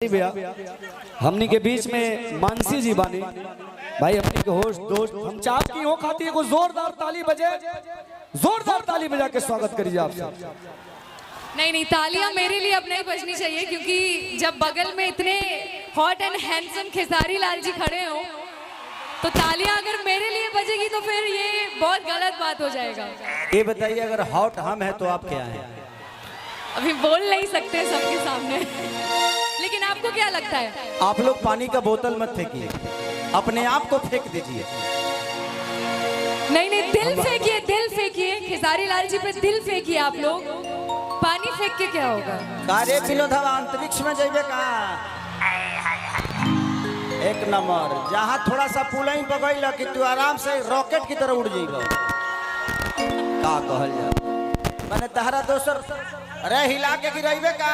भैया हमनी के बीच में मानसी जी बानी भाई, अपनी के होस्ट दोस्त हम चाप की हो खाती है को जोरदार ताली बजा के स्वागत करिए आप सब। नहीं तालियां मेरे लिए अब नहीं बजनी चाहिए, क्योंकि जब बगल में इतने hot and handsome Khesari Lal ji खड़े हो तो तालियां अगर मेरे लिए बजेगी तो फिर ये बहुत गलत बात हो जाएगा। ये बताइए, अगर हॉट हम है तो आप क्या है? अभी बोल नहीं सकते सबके सामने, लेकिन आपको क्या लगता है? आप लोग पानी का बोतल मत फेंकिए, अपने आप को फेंक दीजिए। नहीं दिल फेंकिए खेसारी लाल जी पे दिल फेंकिए। आप लोग पानी फेंक के क्या होगा? कार्य विनोदवा अंतरिक्ष में जाइए का एक नंबर, जहाँ थोड़ा सा पुल ही बगैल कि तू आराम से रॉकेट की तरह उड़ जाइए। का कहल जा मैंने तहरा दोसर अरे हिला के गिराइबे का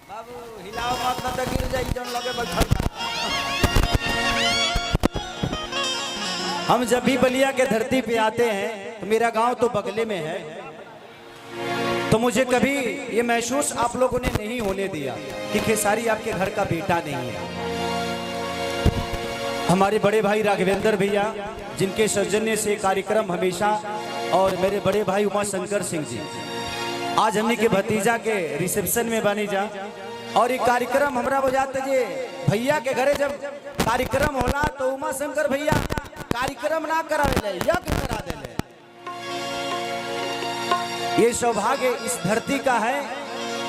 बाबू, हिलाओ मत न तो गिर जाई जन लगे बैठल। हम जब भी बलिया के धरती पे आते हैं तो मेरा गांव तो बगले में है, तो मुझे कभी ये महसूस आप लोगों ने नहीं होने दिया कि खेसारी आपके घर का बेटा नहीं है। हमारे बड़े भाई राघवेंद्र भैया जिनके सौजन्य से कार्यक्रम हमेशा, और मेरे बड़े भाई उमा शंकर सिंह जी आज हमने के भतीजा के रिसेप्शन में बनी जा, और ये कार्यक्रम हमरा बजाते जे भैया के घरे जब कार्यक्रम होला तो उमा शंकर भैया कार्यक्रम ना करावे यज्ञ करा देले। ये सौभाग्य इस धरती का है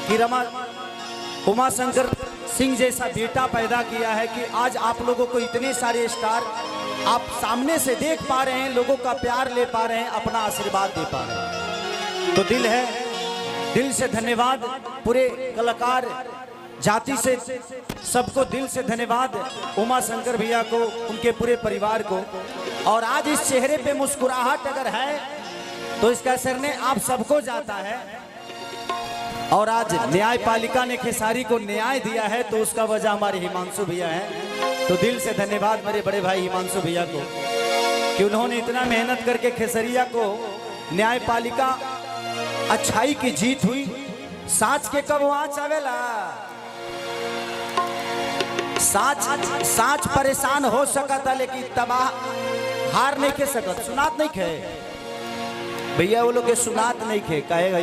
कि उमा शंकर सिंह जैसा बेटा पैदा किया है कि आज आप लोगों को इतने सारे स्टार आप सामने से देख पा रहे हैं, लोगों का प्यार ले पा रहे हैं, अपना आशीर्वाद दे पा रहे हैं। तो दिल से धन्यवाद पूरे कलाकार जाति से सबको, दिल से धन्यवाद उमा शंकर भैया को, उनके पूरे परिवार को। और आज इस चेहरे पे मुस्कुराहट अगर है तो इसका श्रेय आप सबको जाता है। और आज न्यायपालिका ने खेसारी को न्याय दिया है तो उसका वजह हमारे हिमांशु भैया है। तो दिल से धन्यवाद मेरे बड़े भाई हिमांशु भैया को कि उन्होंने इतना मेहनत करके खेसरिया को न्यायपालिका अच्छाई की जीत हुई। साच के कब आँच आवेला, साच परेशान हो सकता लेकिन तबाह हार नहीं के सकत, सुनात नहीं खे भैया, वो लोग के सुनात नहीं खे कहेगा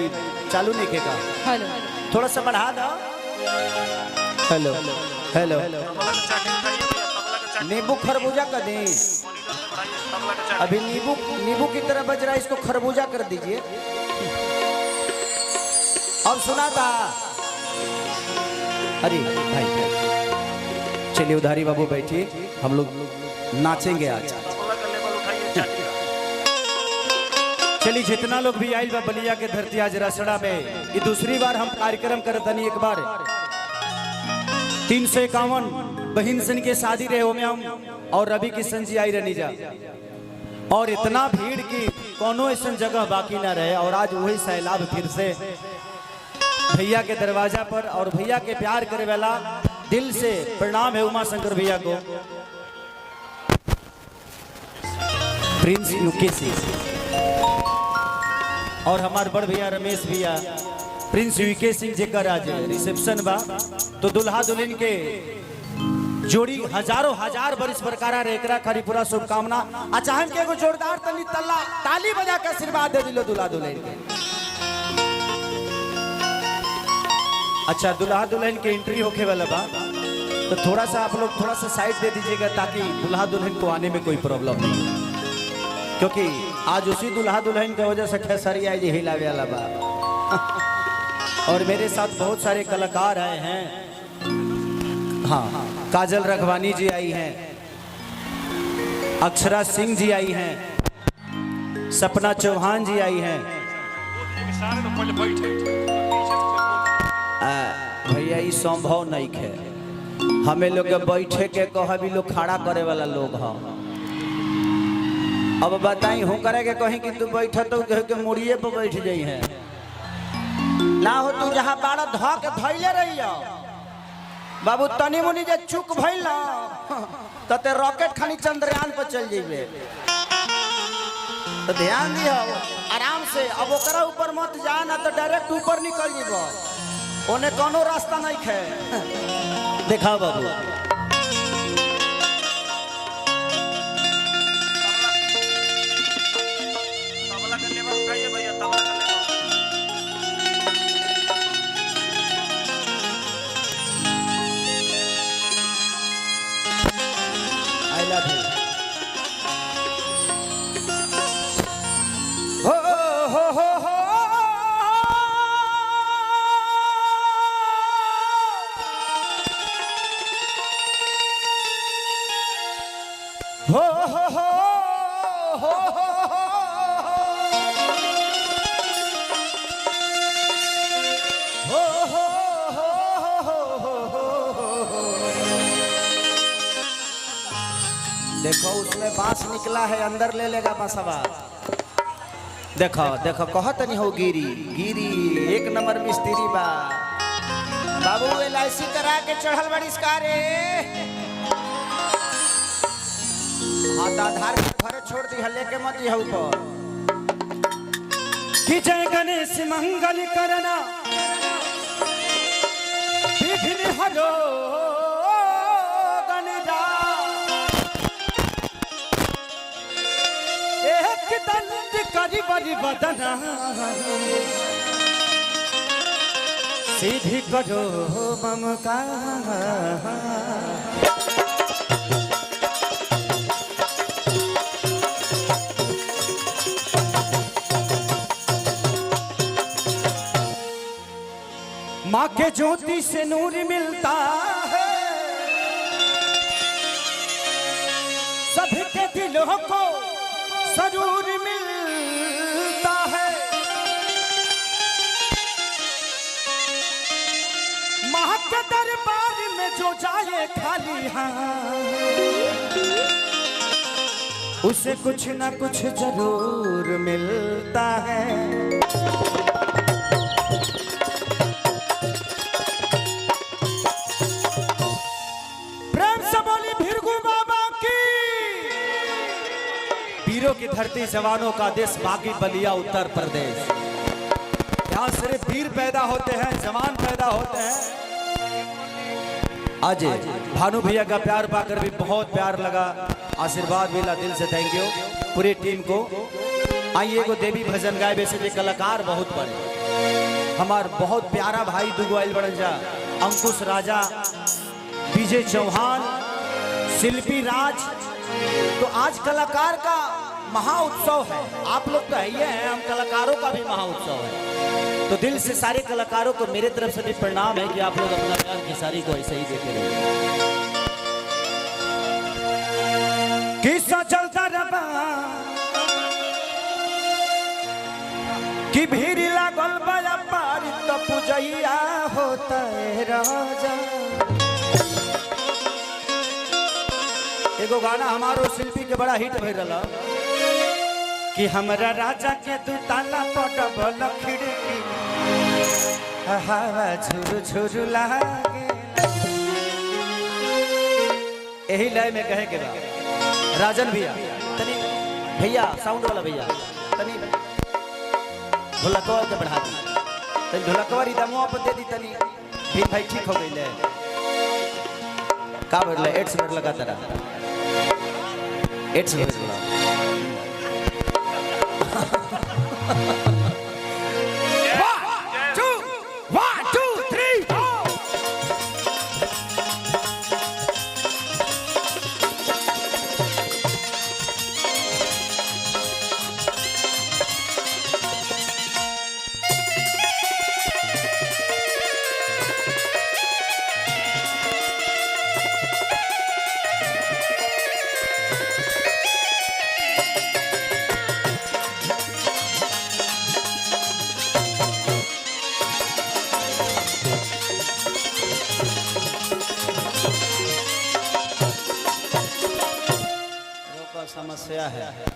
चालू नहीं खेगा। हेलो थोड़ा सा बढ़ा दो। हेलो हेलो नींबू खरबूजा कर दी, अभी नींबू की तरह बज रहा है, इसको खरबूजा कर दीजिए। अब सुना था अरे भाई, चलिए उधारी बाबू बैठिए, हम लोग नाचेंगे आज। चलिए जितना लोग भी आइल बा बलिया के धरती आज रसड़ा में, ये दूसरी बार हम कार्यक्रम करतनी। एक बार 351 बहन सन के शादी रहे हो में हम और रवि किशन जी आई रहनी जा, और इतना भीड़ की कोनो ऐसा जगह बाकी ना रहे। और आज वही सैलाब फिर से भैया के दरवाजा पर, और भैया के प्यार करे वाला दिल से प्रणाम है उमा शंकर भैया को। प्रिंस यूकेसी और हमारे बड़ भैया रमेश भैया प्रिंस यूके सिंह जेकर आज रिसेप्शन बा, तो दुल्हा दुल्हन के जोड़ी हजारों हजार बरिस बरकरार एकरा खरी पूरा शुभकामना। अचाहन के एगो जोरदार तनी ताली बजा के आशीर्वाद दे दिलो दुल्हा दुल्हन के। अच्छा, दुल्हा दुल्हन के एंट्री होके वाला बा, तो थोड़ा सा आप लोग थोड़ा सा साइड दे दीजिएगा ताकि दुल्हा दुल्हन को आने में कोई प्रॉब्लम नहीं हो, क्योंकि आज उसी दुल्हा दुल्हन की वजह से खेसरिया जी हिलावे वाला बा। और मेरे साथ बहुत सारे कलाकार आए हैं। हाँ, काजल रघवानी जी आई हैं, अक्षरा सिंह जी आई हैं, सपना चौहान जी आई हैं। भैया ये संभव नहीं है, हमें लोग बैठे के कह भी लोग खड़ा करे वाला लोग हैं। अब बताई हो करे के कहीं कि तू बैठा तो कह के मुड़िए पर बैठ जाई है ना, हो तू जहाँ बाड़ा ध के धैले रही बाबू, तनी मुनी जे चुक भइल ना तते रॉकेट खानी चंद्रयान पर चल जाइबे। तो ध्यान दियो आराम से, अब ओकरा ऊपर मत जा ना तो डायरेक्ट ऊपर निकल जीबो। उन्हें कोनो रास्ता नहीं खे। दिखाओ बाबू। तबला का लेवल उठाइए भैया, तबला का लेवल। I love you। हो हो हो हो हो हो हो हो देखो उसमें बांस निकला है, अंदर ले लेगा बांसवा। देखो देखो कहत नहीं हो गिरी गिरी एक नंबर मिस्त्री बा बाबू। LIC करा के चढ़ल बड़ी रे। हाथ आधार घर छोड़ दी हल्ले के मत यह ऊपर कि जय गणेश मंगल करना विघ्न हरो गणरा एक दंड करी बड़ी बदना सीधी करो ममकार। माँ के ज्योति से नूर मिलता है, सबके दिलों को सरूर मिलता है। माँ के दरबार में जो जाए खाली हाथ उसे कुछ ना कुछ जरूर मिलता है। वीरों की धरती जवानों का देश बागी बलिया उत्तर प्रदेश। यहाँ सिर्फ वीर पैदा होते हैं, जवान पैदा होते हैं। आज भानु भैया का प्यार पाकर भी बहुत प्यार लगा, आशीर्वाद मिला, दिल से थैंक यू पूरी टीम को। आइए को देवी भजन गाए वैसे भी कलाकार बहुत बड़े हमार बहुत प्यारा भाई दुगो आइल बड़न जा, अंकुश राजा, विजय चौहान, शिल्पी राज। तो आज कलाकार का महाउत्सव है, आप लोग तो है ही हैं, हम कलाकारों का भी महाउत्सव है। तो दिल से सारे कलाकारों को मेरे तरफ से भी प्रणाम है कि आप लोग अपना प्यार खेसारी को ऐसे ही देते रहिए। किस्सा चलता रहा कि भीड़ लागल बया पारी तो पूजैया होता है राजा। एगो गाना हमारो शिल्पी के बड़ा हिट भइल रहा कि हमरा राजा के दू ताला पटबल खिड़की हवा झुरु झुरु लागे। यही लय में कहे के बा राजन भैया तनी भैया साउंड वाला भैया तनी ढोलकवा के बढ़ा दी, तनी ढोलकवा रिदमवा पर दे दी तनी भी भाई ठीक हो गइले का बोल 8 मिनट लगा तेरा 8 मिनट समस्या है।